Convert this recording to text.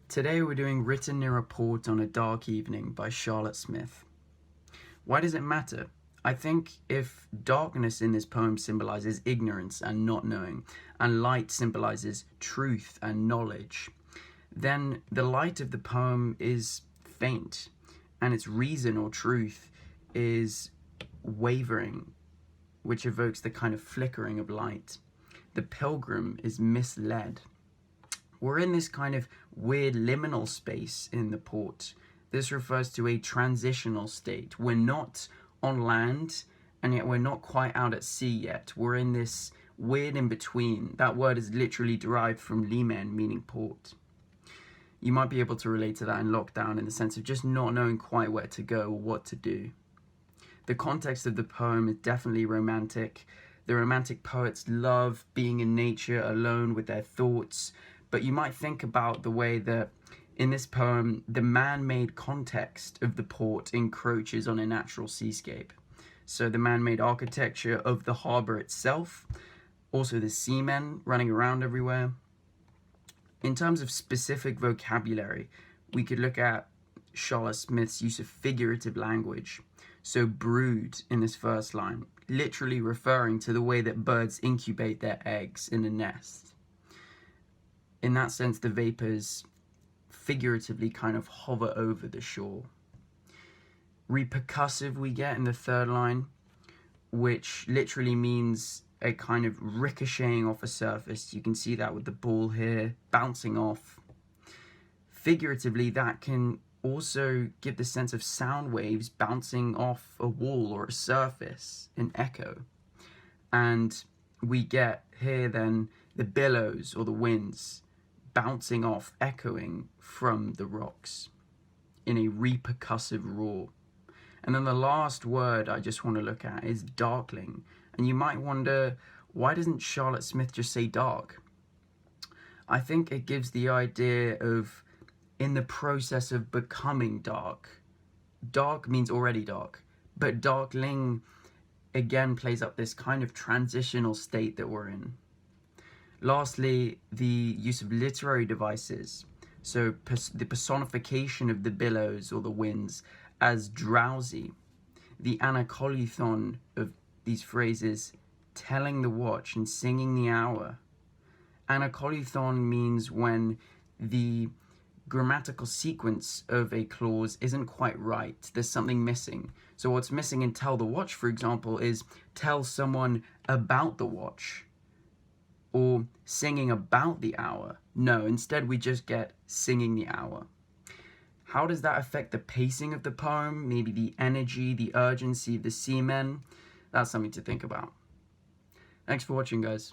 Today we're doing Written in a Port on a Dark Evening by Charlotte Smith. Why does it matter? I think if darkness in this poem symbolizes ignorance and not knowing, and light symbolizes truth and knowledge, then the light of the poem is faint, and its reason or truth is wavering, which evokes the kind of flickering of light. The pilgrim is misled. We're in this kind of weird liminal space in the port. This refers to a transitional state. We're not on land, and yet we're not quite out at sea yet. We're in this weird in between. That word is literally derived from limen, meaning port. You might be able to relate to that in lockdown in the sense of just not knowing quite where to go or what to do. The context of the poem is definitely romantic. The romantic poets love being in nature alone with their thoughts, but you might think about the way that in this poem, the man-made context of the port encroaches on a natural seascape. So the man-made architecture of the harbour itself, also the seamen running around everywhere. In terms of specific vocabulary, we could look at Charlotte Smith's use of figurative language. So brood in this first line, literally referring to the way that birds incubate their eggs in a nest. In that sense, the vapors figuratively kind of hover over the shore. Repercussive we get in the third line, which literally means a kind of ricocheting off a surface. You can see that with the ball here, bouncing off. Figuratively, that can also give the sense of sound waves bouncing off a wall or a surface, an echo. And we get here then the billows or the winds bouncing off, echoing from the rocks in a repercussive roar. And then the last word I just want to look at is darkling. And you might wonder, why doesn't Charlotte Smith just say dark? I think it gives the idea of in the process of becoming dark. Dark means already dark, but darkling again plays up this kind of transitional state that we're in. Lastly, the use of literary devices, so the personification of the billows or the winds as drowsy, the anakolithon of these phrases, telling the watch and singing the hour. Anakolithon means when the grammatical sequence of a clause isn't quite right. There's something missing. So what's missing in tell the watch, for example, is tell someone about the watch or singing about the hour. No, instead we just get singing the hour. How does that affect the pacing of the poem? Maybe the energy, the urgency of the seamen? That's something to think about. Thanks for watching, guys.